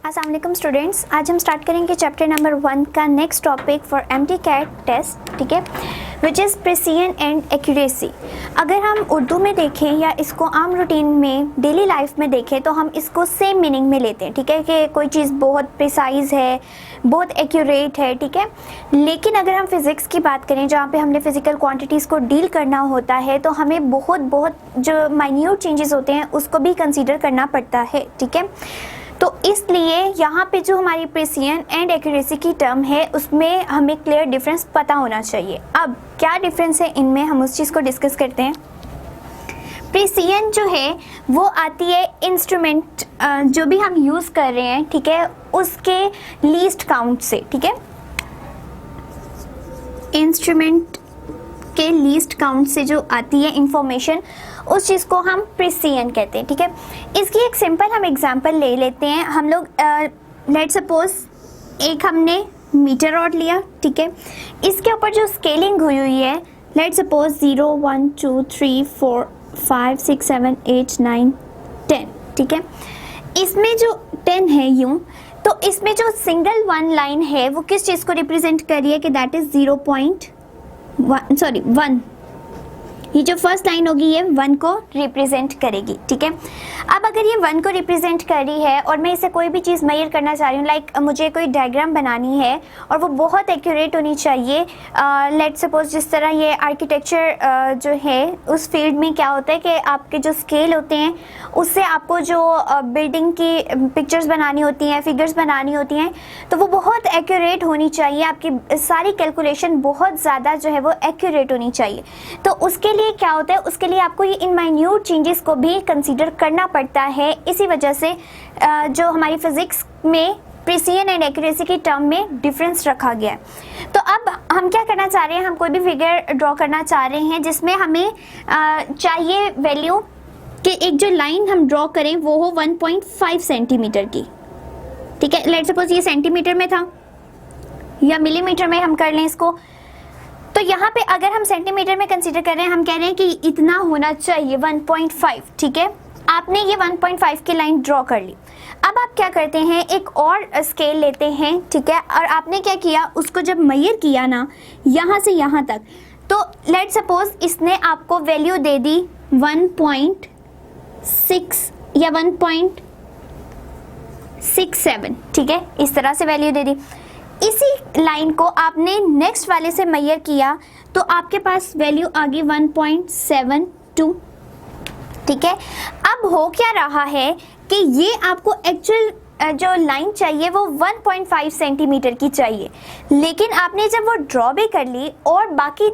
अस्सलाम वालेकुम स्टूडेंट्स, आज हम स्टार्ट करेंगे चैप्टर नंबर 1 का next topic for MTCAT test, ठीक है, which is precision and accuracy. अगर हम उर्दू में देखें या इसको आम रूटीन में डेली लाइफ में देखें तो हम इसको सेम मीनिंग में लेते हैं, ठीक है, कि कोई चीज़ बहुत प्रिसाइज है, बहुत एक्यूरेट है, ठीक है। लेकिन अगर हम फिज़िक्स की बात करें जहाँ पे हमने फिज़िकल क्वांटिटीज़ को डील करना होता है तो हमें बहुत जो माइन्यूट चेंजेस होते हैं उसको भी कंसीडर करना पड़ता है, ठीक है। तो इसलिए यहाँ पे जो हमारी प्रिसीजन एंड एक्यूरेसी की टर्म है उसमें हमें क्लियर डिफरेंस पता होना चाहिए। अब क्या डिफरेंस है इनमें, हम उस चीज़ को डिस्कस करते हैं। प्रिसीजन जो है वो आती है इंस्ट्रूमेंट जो भी हम यूज़ कर रहे हैं, ठीक है, उसके लीस्ट काउंट से, ठीक है, इंस्ट्रूमेंट के लीस्ट काउंट से जो आती है इंफॉर्मेशन उस चीज़ को हम प्रिसीजन कहते हैं, ठीक है। इसकी एक सिंपल हम एग्जांपल ले लेते हैं। हम लोग लेट सपोज एक हमने मीटर रॉड लिया, ठीक है, इसके ऊपर जो स्केलिंग हुई है लेट सपोज 0 1 2 3 4 5 6 7 8 9 10, ठीक है। इसमें जो 10 है यूं, तो इसमें जो सिंगल वन लाइन है वो किस चीज़ को रिप्रेजेंट कर रही है कि दैट इज़ 1। ये जो फर्स्ट लाइन होगी ये 1 को रिप्रेजेंट करेगी, ठीक है। अब अगर ये 1 को रिप्रेजेंट कर रही है और मैं इसे कोई भी चीज़ मेजर करना चाह रही हूँ, लाइक मुझे कोई डायग्राम बनानी है और वो बहुत एक्यूरेट होनी चाहिए। लेट सपोज जिस तरह ये आर्किटेक्चर जो है उस फील्ड में क्या होता है कि आपके जो स्केल होते हैं उससे आपको जो बिल्डिंग की पिक्चर्स बनानी होती हैं, फिगर्स बनानी होती हैं, तो वो बहुत एक्यूरेट होनी चाहिए। आपकी सारी कैलकुलेशन बहुत ज़्यादा जो है वो एक्यूरेट होनी चाहिए। तो उसके लिए क्या होता है, उसके लिए आपको ये इन माइन्यूट चेंजेस को भी कंसीडर करना पड़ता है। इसी वजह से जो हमारी फिजिक्स में प्रिसीजन एंड एक्यूरेसी की टर्म में डिफरेंस रखा गया है। तो अब हम क्या करना चाह रहे हैं, हम कोई भी फिगर ड्रॉ करना चाह रहे हैं जिसमें हमें चाहिए वैल्यू कि एक जो लाइन हम ड्रॉ करें वो हो 1.5 सेंटीमीटर की, ठीक है। लेट सपोज ये सेंटीमीटर में था या मिलीमीटर में हम कर लें इसको। तो यहाँ पे अगर हम सेंटीमीटर में कंसीडर कर रहे हैं, हम कह रहे हैं कि इतना होना चाहिए 1.5, ठीक है। आपने ये 1.5 की लाइन ड्रॉ कर ली। अब आप क्या करते हैं, एक और स्केल लेते हैं, ठीक है, और आपने क्या किया, उसको जब मेजर किया ना यहाँ से यहाँ तक, तो लेट सपोज इसने आपको वैल्यू दे दी 1.6 या 1.67, ठीक है, इस तरह से वैल्यू दे दी। इसी लाइन को आपने नेक्स्ट वाले से मेजर किया तो आपके पास वैल्यू आ गई 1.72, ठीक है। अब हो क्या रहा है कि ये आपको एक्चुअल जो लाइन चाहिए वो 1.5 सेंटीमीटर की चाहिए, लेकिन आपने जब वो ड्रॉ भी कर ली और बाकी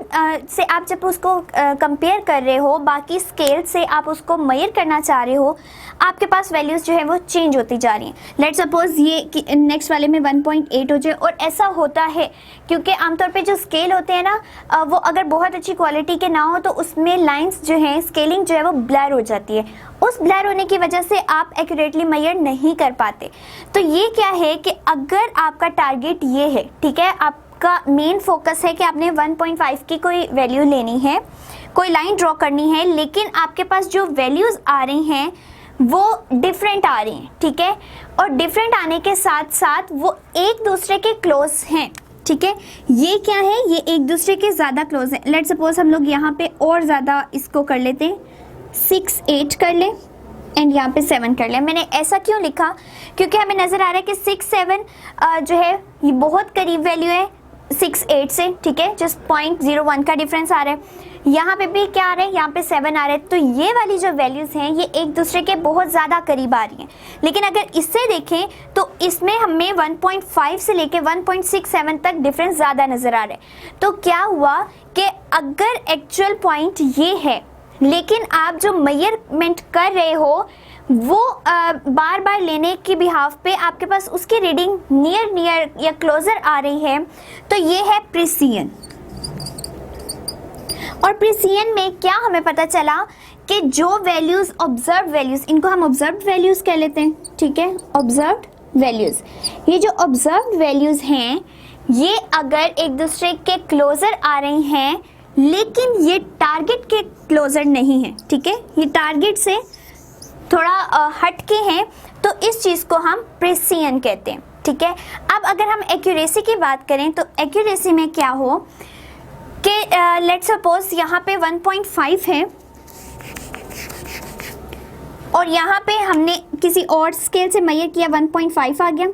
से आप जब उसको कंपेयर कर रहे हो, बाकी स्केल से आप उसको मेजर करना चाह रहे हो, आपके पास वैल्यूज़ जो है वो चेंज होती जा रही हैं। लेट सपोज ये नेक्स्ट वाले में 1.8 हो जाए, और ऐसा होता है क्योंकि आमतौर पे जो स्केल होते हैं ना वो अगर बहुत अच्छी क्वालिटी के ना हो तो उसमें लाइंस जो हैं, स्केलिंग जो है वो ब्लर हो जाती है। उस ब्लर होने की वजह से आप एक्यूरेटली मेजर नहीं कर पाते। तो ये क्या है कि अगर आपका टारगेट ये है, ठीक है, आपका मेन फोकस है कि आपने 1.5 की कोई वैल्यू लेनी है, कोई लाइन ड्रॉ करनी है, लेकिन आपके पास जो वैल्यूज़ आ रही हैं वो डिफरेंट आ रही हैं, ठीक है, और डिफरेंट आने के साथ साथ वो एक दूसरे के क्लोज हैं, ठीक है। ये क्या है, ये एक दूसरे के ज़्यादा क्लोज हैं। लेट सपोज हम लोग यहाँ पे और ज़्यादा इसको कर लेते हैं, 6 8 कर लें एंड यहाँ पे 7 कर लें। मैंने ऐसा क्यों लिखा, क्योंकि हमें नज़र आ रहा है कि 6 7 जो है ये बहुत करीब वैल्यू है 6 8 से, ठीक है, जस्ट 0.01 का डिफरेंस आ रहा है। यहाँ पे भी क्या आ रहा है, यहाँ पे 7 आ रहा है। तो ये वाली जो वैल्यूज़ हैं ये एक दूसरे के बहुत ज़्यादा करीब आ रही हैं। लेकिन अगर इससे देखें तो इसमें हमें 1.5 से लेके 1.67 तक डिफरेंस ज़्यादा नज़र आ रहा है। तो क्या हुआ कि अगर एक्चुअल पॉइंट ये है लेकिन आप जो मेजरमेंट कर रहे हो वो बार बार लेने की बिहाफ पे आपके पास उसकी रीडिंग नियर या क्लोजर आ रही है, तो ये है प्रिसीजन। और प्रिसीजन में क्या हमें पता चला कि जो वैल्यूज़ ऑब्जर्व वैल्यूज़, इनको हम ऑब्जर्व्ड वैल्यूज़ कह लेते हैं, ठीक है, ऑब्जर्व्ड वैल्यूज़, ये जो ऑब्जर्व्ड वैल्यूज़ हैं ये अगर एक दूसरे के क्लोजर आ रही हैं लेकिन ये टारगेट के क्लोजर नहीं है, ठीक है, ये टारगेट से थोड़ा हटके हैं, तो इस चीज़ को हम प्रिसिजन कहते हैं, ठीक है। अब अगर हम एक्यूरेसी की बात करें तो एक्यूरेसी में क्या हो कि लेट्स सपोज यहाँ पे 1.5 है और यहाँ पे हमने किसी और स्केल से मेजर किया, 1.5 आ गया,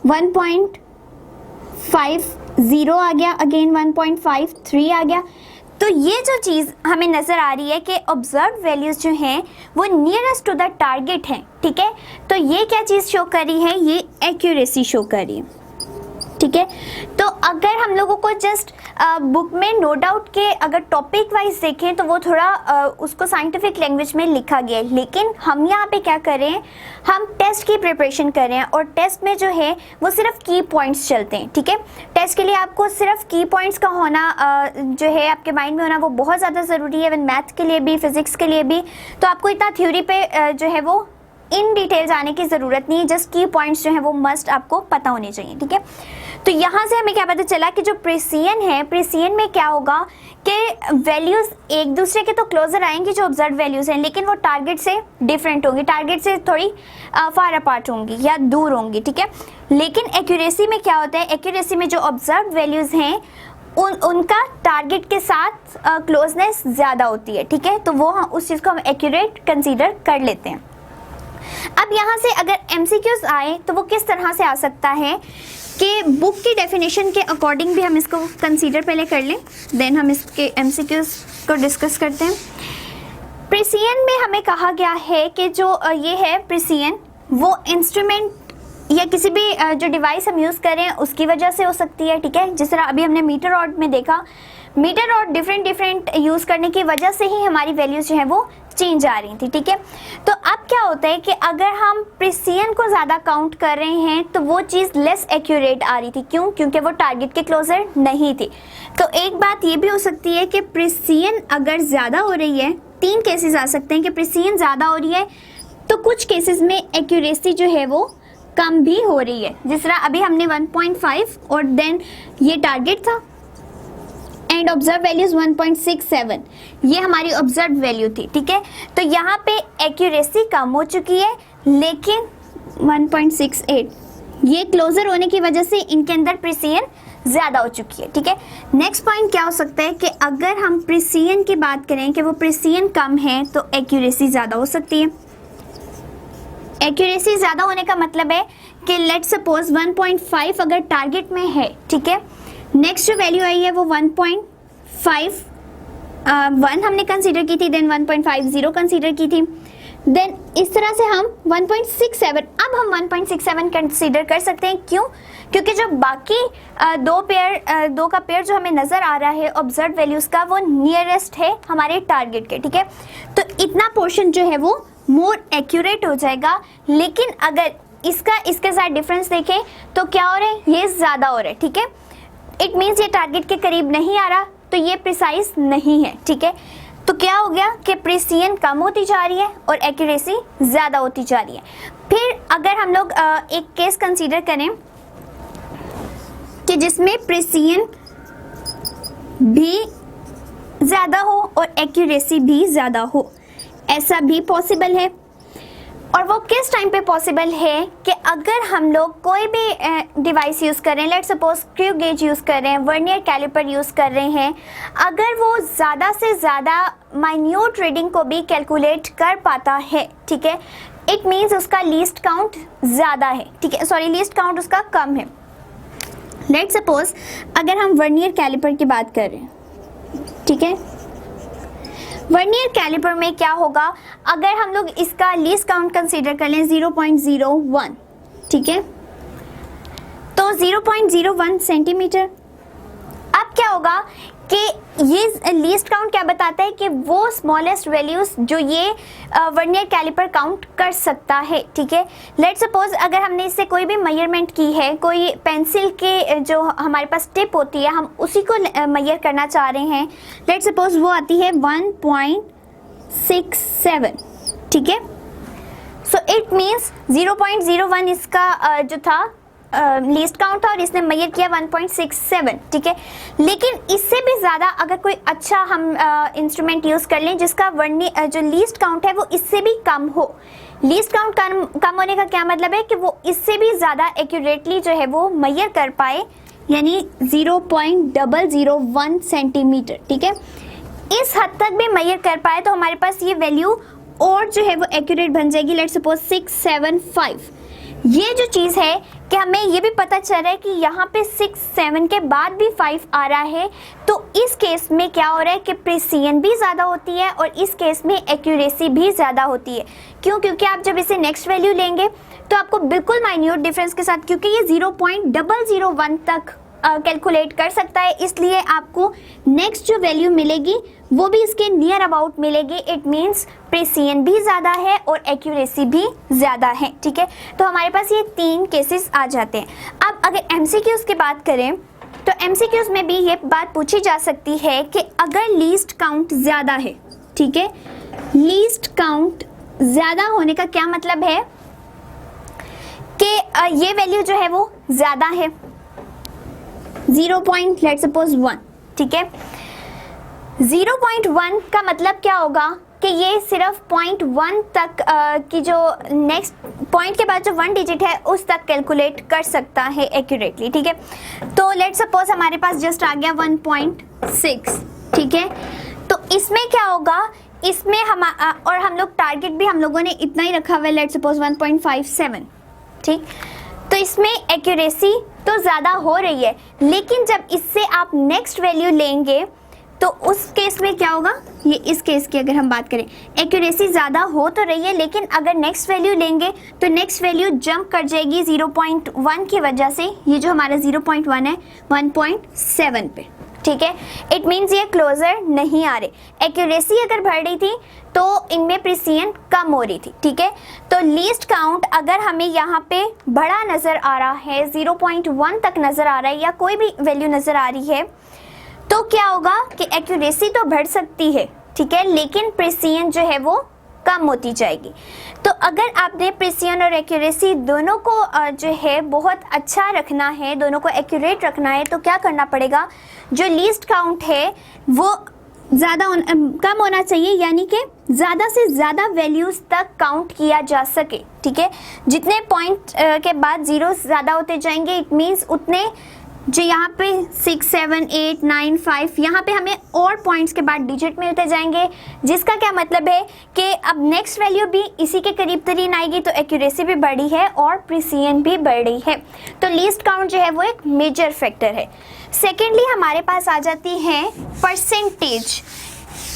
1.50 आ गया, अगेन 1.53 आ गया। तो ये जो चीज़ हमें नज़र आ रही है कि ऑब्जर्व वैल्यूज़ जो हैं वो नियरेस्ट टू द टारगेट हैं, ठीक है। तो ये क्या चीज़ शो कर रही है, ये एक्यूरेसी शो कर रही है, ठीक है। तो अगर हम लोगों को जस्ट बुक में नो डाउट के अगर टॉपिक वाइज देखें तो वो थोड़ा उसको साइंटिफिक लैंग्वेज में लिखा गया है, लेकिन हम यहाँ पे क्या कर रहे हैं, हम टेस्ट की प्रिपरेशन कर रहे हैं और टेस्ट में जो है वो सिर्फ की पॉइंट्स चलते हैं, ठीक है। टेस्ट के लिए आपको सिर्फ की पॉइंट्स का होना जो है आपके माइंड में होना वो बहुत ज़्यादा ज़रूरी है, इवन मैथ के लिए भी, फिजिक्स के लिए भी। तो आपको इतना थ्योरी पे जो है वो इन डिटेल जाने की ज़रूरत नहीं है, जस्ट की पॉइंट्स जो है वो मस्ट आपको पता होने चाहिए, ठीक है। तो यहाँ से हमें क्या पता चला कि जो प्रिसिजन है, प्रिसिजन में क्या होगा कि वैल्यूज़ एक दूसरे के तो क्लोजर आएंगी जो ऑब्जर्व वैल्यूज़ हैं, लेकिन वो टारगेट से डिफरेंट होंगी, टारगेट से थोड़ी फार अपार्ट होंगी या दूर होंगी, ठीक है। लेकिन एक्यूरेसी में क्या होता है, एक्यूरेसी में जो ऑब्जर्व वैल्यूज़ हैं उनका टारगेट के साथ क्लोजनेस ज़्यादा होती है, ठीक है। तो वो उस चीज़ को हम एक्यूरेट कंसीडर कर लेते हैं। अब यहाँ से अगर MCQs आए तो वो किस तरह से आ सकता है कि बुक की डेफिनेशन के अकॉर्डिंग भी हम इसको कंसीडर पहले कर लें, देन हम इसके MCQs को डिस्कस करते हैं। प्रिसिजन में हमें कहा गया है कि जो ये है प्रिसिजन, वो इंस्ट्रूमेंट या किसी भी जो डिवाइस हम यूज़ करें उसकी वजह से हो सकती है, ठीक है। जिस तरह अभी हमने मीटर रॉड में देखा, मीटर रॉड डिफरेंट यूज़ करने की वजह से ही हमारी वैल्यूज़ जो है वो चेंज आ रही थी, ठीक है। तो अब क्या होता है कि अगर हम प्रिसिजन को ज़्यादा काउंट कर रहे हैं तो वो चीज़ लेस एक्यूरेट आ रही थी, क्यों? क्योंकि वो टारगेट के क्लोजर नहीं थी। तो एक बात ये भी हो सकती है कि प्रिसिजन अगर ज़्यादा हो रही है, 3 केसेस आ सकते हैं कि प्रिसिजन ज़्यादा हो रही है तो कुछ केसेस में एक्यूरेसी जो है वो कम भी हो रही है। जिस तरह अभी हमने 1.5 और देन ये टारगेट था एंड ऑब्जर्व वैल्यूज 1.67, ये हमारी ऑब्जर्व वैल्यू थी, ठीक है। तो यहाँ पे एक्यूरेसी कम हो चुकी है, लेकिन 1.68 ये क्लोजर होने की वजह से इनके अंदर प्रिसिजन ज़्यादा हो चुकी है, ठीक है। नेक्स्ट पॉइंट क्या हो सकता है कि अगर हम प्रिसिजन की बात करें कि वो प्रिसिजन कम है तो एक्यूरेसी ज़्यादा हो सकती है। एक्यूरेसी ज़्यादा होने का मतलब है कि लेट्स सपोज 1.5 अगर टारगेट में है, ठीक है, नेक्स्ट जो वैल्यू आई है वो 1.51 हमने कंसीडर की थी, देन 1.50 कंसीडर की थी, देन इस तरह से हम 1.67, अब हम 1.67 कंसीडर कर सकते हैं। क्यों? क्योंकि जो बाकी दो का पेयर जो हमें नज़र आ रहा है ऑब्जर्व वैल्यूज़ का, वो नियरेस्ट है हमारे टारगेट के, ठीक है। तो इतना पोर्शन जो है वो मोर एक्यूरेट हो जाएगा। लेकिन अगर इसके साथ डिफरेंस देखें तो क्या हो रहा है, ये ज़्यादा हो रहा है, ठीक है। इट मीन्स ये टारगेट के करीब नहीं आ रहा, तो ये प्रिसाइज नहीं है, ठीक है। तो क्या हो गया कि प्रिसिजन कम होती जा रही है और एक्यूरेसी ज़्यादा होती जा रही है। फिर अगर हम लोग एक केस कंसीडर करें कि जिसमें प्रिसिजन भी ज़्यादा हो और एक्यूरेसी भी ज़्यादा हो, ऐसा भी पॉसिबल है। और वो किस टाइम पे पॉसिबल है कि अगर हम लोग कोई भी डिवाइस यूज़ कर रहे हैं, let's suppose screw gauge use कर रहे हैं, वर्नियर कैलिपर यूज़ कर रहे हैं, अगर वो ज़्यादा से ज़्यादा माइन्यूट रीडिंग को भी कैलकुलेट कर पाता है, ठीक है, इट मीन्स उसका लीस्ट काउंट ज़्यादा है, ठीक है, सॉरी लीस्ट काउंट उसका कम है। लेट्स सपोज अगर हम वर्नियर कैलिपर की बात कर रहे हैं, ठीक है, वर्नियर कैलिपर में क्या होगा, अगर हम लोग इसका लीस्ट काउंट कंसीडर कर लें 0.01, ठीक है, तो 0.01 सेंटीमीटर। अब क्या होगा कि ये लीस्ट काउंट क्या बताता है कि वो स्मॉलेस्ट वैल्यूज जो ये वर्नियर कैलिपर काउंट कर सकता है, ठीक है। लेट्स सपोज अगर हमने इससे कोई भी मेजरमेंट की है, कोई पेंसिल के जो हमारे पास टिप होती है हम उसी को मेजर करना चाह रहे हैं, लेट्स सपोज वो आती है 1.67, ठीक है। सो इट मीन्स 0.01 इसका जो था लीस्ट काउंट था और इसने मेजर किया 1.67, ठीक है। लेकिन इससे भी ज़्यादा अगर कोई अच्छा हम इंस्ट्रूमेंट यूज़ कर लें जिसका जो लीस्ट काउंट है वो इससे भी कम हो। लीस्ट काउंट कम होने का क्या मतलब है कि वो इससे भी ज़्यादा एक्यूरेटली जो है वो मेजर कर पाए, यानी 0.001 सेंटीमीटर, ठीक है। इस हद तक भी मेजर कर पाए तो हमारे पास ये वैल्यू और जो है वो एक्यूरेट बन जाएगी। Let's suppose 675। ये जो चीज़ है कि हमें ये भी पता चल रहा है कि यहाँ पे 6 7 के बाद भी 5 आ रहा है, तो इस केस में क्या हो रहा है कि प्रिसीजन भी ज़्यादा होती है और इस केस में एक्यूरेसी भी ज़्यादा होती है। क्यों? क्योंकि आप जब इसे नेक्स्ट वैल्यू लेंगे तो आपको बिल्कुल माइन्यूट डिफरेंस के साथ, क्योंकि ये 0.001 तक कैलकुलेट कर सकता है, इसलिए आपको नेक्स्ट जो वैल्यू मिलेगी वो भी इसके नियर अबाउट मिलेगी। इट मीन्स प्रिसीजन भी ज़्यादा है और एक्यूरेसी भी ज़्यादा है, ठीक है। तो हमारे पास ये 3 केसेस आ जाते हैं। अब अगर एमसीक्यूज की बात करें तो एमसीक्यूज में भी ये बात पूछी जा सकती है कि अगर लीस्ट काउंट ज़्यादा है, ठीक है, लीस्ट काउंट ज़्यादा होने का क्या मतलब है कि ये वैल्यू जो है वो ज़्यादा है 0.1, ठीक है। 0.1 का मतलब क्या होगा कि ये सिर्फ 0.1 तक की जो नेक्स्ट पॉइंट के बाद जो 1 डिजिट है उस तक कैलकुलेट कर सकता है एक्यूरेटली, ठीक है। तो लेट्स सपोज हमारे पास जस्ट आ गया 1.6, ठीक है। तो इसमें क्या होगा, इसमें और हम लोग टारगेट भी हम लोगों ने इतना ही रखा हुआ है, लेट्स सपोज 1.57, ठीक। तो इसमें एक्यूरेसी तो ज़्यादा हो रही है, लेकिन जब इससे आप नेक्स्ट वैल्यू लेंगे तो उस केस में क्या होगा, ये इस केस की अगर हम बात करें, एक्यूरेसी ज़्यादा हो तो रही है, लेकिन अगर नेक्स्ट वैल्यू लेंगे तो नेक्स्ट वैल्यू जंप कर जाएगी 0.1 की वजह से। ये जो हमारा 0.1 है 1.7 पे, ठीक है। इट मीन्स ये क्लोजर नहीं आ रहे। एक्यूरेसी अगर बढ़ रही थी तो इनमें प्रिसीजन कम हो रही थी, ठीक है। तो लीस्ट काउंट अगर हमें यहाँ पे बड़ा नज़र आ रहा है, 0.1 तक नज़र आ रहा है या कोई भी वैल्यू नज़र आ रही है, तो क्या होगा कि एक्यूरेसी तो बढ़ सकती है, ठीक है, लेकिन प्रिसीजन जो है वो कम होती जाएगी। तो अगर आपने प्रिसीजन और एक्यूरेसी दोनों को जो है बहुत अच्छा रखना है, दोनों को एक्यूरेट रखना है, तो क्या करना पड़ेगा, जो लीस्ट काउंट है वो ज़्यादा कम होना चाहिए, यानी कि ज़्यादा से ज़्यादा वैल्यूज़ तक काउंट किया जा सके, ठीक है। जितने पॉइंट के बाद ज़ीरो ज़्यादा होते जाएंगे, इट मीन्स उतने जो यहाँ पे 6 7 8 9 5 यहाँ पे हमें और पॉइंट्स के बाद डिजिट मिलते जाएंगे, जिसका क्या मतलब है कि अब नेक्स्ट वैल्यू भी इसी के करीब तरीन आएगी, तो एक्यूरेसी भी बढ़ी है और प्रिसीजन भी बढ़ रही है। तो लीस्ट काउंट जो है वो एक मेजर फैक्टर है। सेकेंडली हमारे पास आ जाती है परसेंटेज,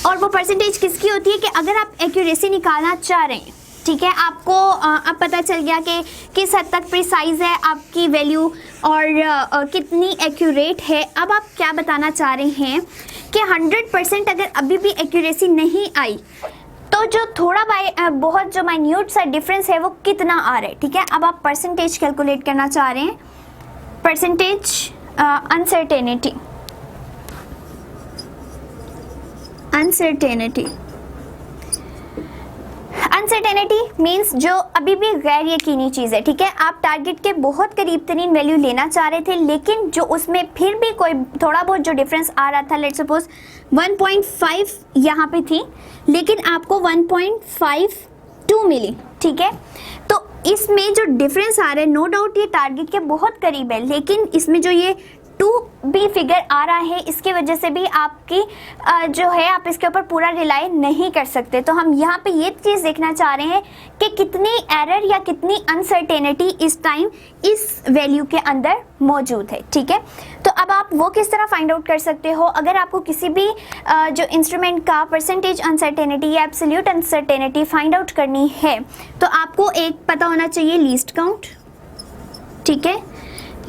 और वो परसेंटेज किसकी होती है कि अगर आप एक्यूरेसी निकालना चाह रहे हैं, ठीक है, आपको अब पता चल गया कि किस हद तक प्रिसाइज है आपकी वैल्यू और कितनी एक्यूरेट है। अब आप क्या बताना चाह रहे हैं कि 100% अगर अभी भी एक्यूरेसी नहीं आई तो जो थोड़ा बहुत जो माइन्यूट सा डिफरेंस है वो कितना आ रहा है, ठीक है। अब आप परसेंटेज कैलकुलेट करना चाह रहे हैं, परसेंटेज अनसर्टेनिटी, अनसर्टेनिटी मीन्स जो अभी भी गैर यकीनी चीज़ है, ठीक है। आप टारगेट के बहुत करीब तरीन वैल्यू लेना चाह रहे थे, लेकिन जो उसमें फिर भी कोई थोड़ा बहुत जो डिफरेंस आ रहा था, लेट्स सपोज 1.5 यहाँ पे थी, लेकिन आपको 1.52 मिली, ठीक है। तो इसमें जो डिफरेंस आ रहा है, नो डाउट ये टारगेट के बहुत करीब है, लेकिन इसमें जो ये 2 भी फिगर आ रहा है, इसकी वजह से भी आपकी जो है आप इसके ऊपर पूरा रिलाई नहीं कर सकते। तो हम यहाँ पे ये चीज़ देखना चाह रहे हैं कि कितनी एरर या कितनी अनसर्टेनिटी इस टाइम इस वैल्यू के अंदर मौजूद है, ठीक है। तो अब आप वो किस तरह फाइंड आउट कर सकते हो, अगर आपको किसी भी जो इंस्ट्रूमेंट का परसेंटेज अनसर्टेनिटी या एब्सोल्यूट अनसर्टेनिटी फाइंड आउट करनी है, तो आपको एक पता होना चाहिए लीस्ट काउंट, ठीक है,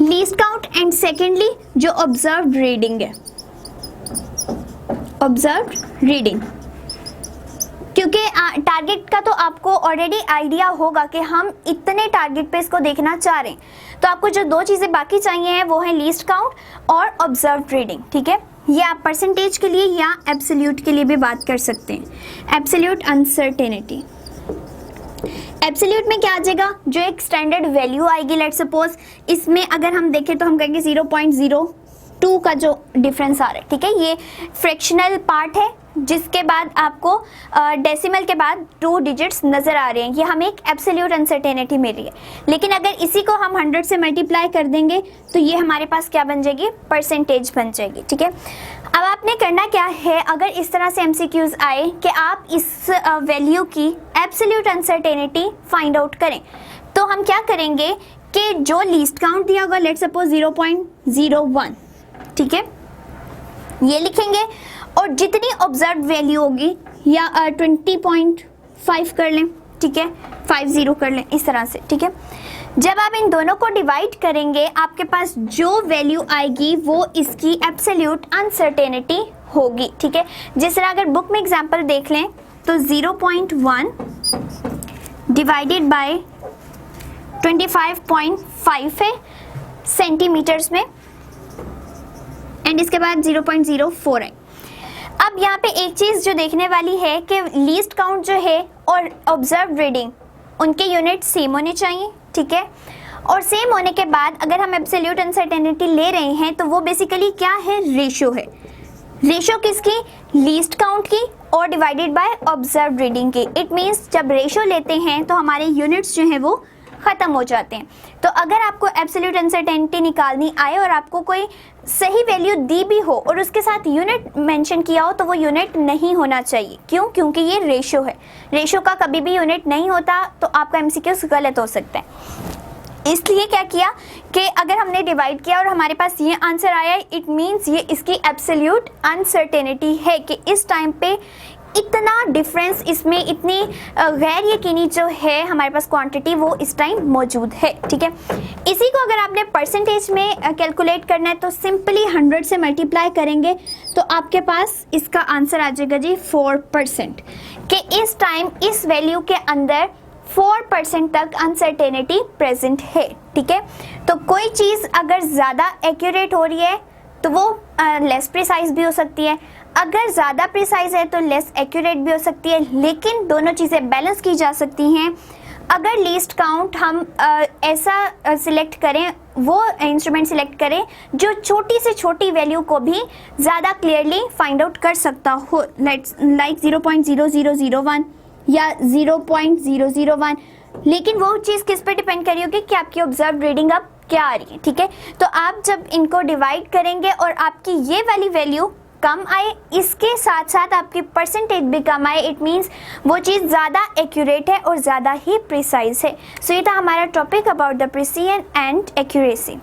लीस्ट काउंट, एंड सेकेंडली जो ऑब्जर्व्ड रीडिंग है, ऑब्जर्व्ड रीडिंग, क्योंकि टारगेट का तो आपको ऑलरेडी आइडिया होगा कि हम इतने टारगेट पे इसको देखना चाह रहे हैं, तो आपको जो 2 चीज़ें बाकी चाहिए हैं वो है लीस्ट काउंट और ऑब्जर्व्ड रीडिंग, ठीक है। ये आप परसेंटेज के लिए या एब्सोल्यूट के लिए भी बात कर सकते हैं। एब्सोल्यूट अनसर्टेनिटी, एब्सोल्यूट में क्या आ जाएगा, जो एक स्टैंडर्ड वैल्यू आएगी, लेट्स सपोज इसमें अगर हम देखें तो हम कहेंगे 0.02 का जो डिफरेंस आ रहा है, ठीक है, ये फ्रैक्शनल पार्ट है जिसके बाद आपको डेसिमल के बाद 2 डिजिट्स नज़र आ रहे हैं, ये हमें एक एब्सोल्यूट अनसर्टेनिटी मिल रही है। लेकिन अगर इसी को हम 100 से मल्टीप्लाई कर देंगे तो ये हमारे पास क्या बन जाएगी, परसेंटेज बन जाएगी, ठीक है। अब आपने करना क्या है, अगर इस तरह से MCQs आए कि आप इस वैल्यू की एब्सोल्यूट अनसर्टेनिटी फाइंड आउट करें, तो हम क्या करेंगे कि जो लीस्ट काउंट दिया होगा, लेट्स सपोज 0.01, ठीक है, ये लिखेंगे, और जितनी ऑब्जर्व वैल्यू होगी या 20.5 कर लें, ठीक है, 50 कर लें, इस तरह से, ठीक है। जब आप इन दोनों को डिवाइड करेंगे आपके पास जो वैल्यू आएगी वो इसकी एब्सोल्यूट अनसर्टेनिटी होगी, ठीक है। जिस तरह अगर बुक में एग्जांपल देख लें तो 0.1 डिवाइडेड बाय 25.5 है सेंटीमीटर्स में, एंड इसके बाद 0.04 है। अब यहाँ पे एक चीज़ जो देखने वाली है कि लीस्ट काउंट जो है और ऑब्जर्व रीडिंग उनके यूनिट सेम होने चाहिए, ठीक है। और सेम होने के बाद अगर हम एब्सोल्यूट अनसर्टेनिटी ले रहे हैं तो वो बेसिकली क्या है, रेशियो है। रेशियो किसकी, लीस्ट काउंट की और डिवाइडेड बाय ऑब्जर्व रीडिंग की। इट मीन्स जब रेशियो लेते हैं तो हमारे यूनिट्स जो हैं वो ख़त्म हो जाते हैं। तो अगर आपको एब्सोल्यूट अनसर्टेनिटी निकालनी आए और आपको कोई सही वैल्यू दी भी हो और उसके साथ यूनिट मेंशन किया हो तो वो यूनिट नहीं होना चाहिए। क्यों? क्योंकि ये रेशियो है, रेशियो का कभी भी यूनिट नहीं होता तो आपका MCQ गलत हो सकता है। इसलिए क्या किया कि अगर हमने डिवाइड किया और हमारे पास ये आंसर आया, इट मीन्स ये इसकी एब्सोल्यूट अनसर्टेनिटी है कि इस टाइम पे इतना डिफरेंस, इसमें इतनी गैर यकीनी जो है हमारे पास क्वांटिटी वो इस टाइम मौजूद है, ठीक है। इसी को अगर आपने परसेंटेज में कैलकुलेट करना है तो सिंपली 100 से मल्टीप्लाई करेंगे तो आपके पास इसका आंसर आ जाएगा जी 4%, कि इस टाइम इस वैल्यू के अंदर 4% तक अनसर्टेनिटी प्रेजेंट है, ठीक है। तो कोई चीज़ अगर ज़्यादा एक्यूरेट हो रही है तो वो लेस प्रिसाइज भी हो सकती है, अगर ज़्यादा प्रिसाइज है तो लेस एक्यूरेट भी हो सकती है, लेकिन दोनों चीज़ें बैलेंस की जा सकती हैं। अगर लीस्ट काउंट हम ऐसा सिलेक्ट करें, वो इंस्ट्रूमेंट सिलेक्ट करें जो छोटी से छोटी वैल्यू को भी ज़्यादा क्लियरली फाइंड आउट कर सकता हो, लाइक 0.0001 या 0.001, लेकिन वो चीज़ किस पे डिपेंड करी होगी कि आपकी ऑब्जर्व रीडिंग अब क्या आ रही है, ठीक है। तो आप जब इनको डिवाइड करेंगे और आपकी ये वाली वैल्यू कम आए, इसके साथ साथ आपकी परसेंटेज भी कम आए, इट मीन्स वो चीज़ ज़्यादा एक्यूरेट है और ज़्यादा ही प्रिसाइज है। सो ये था हमारा topic about the precision and accuracy.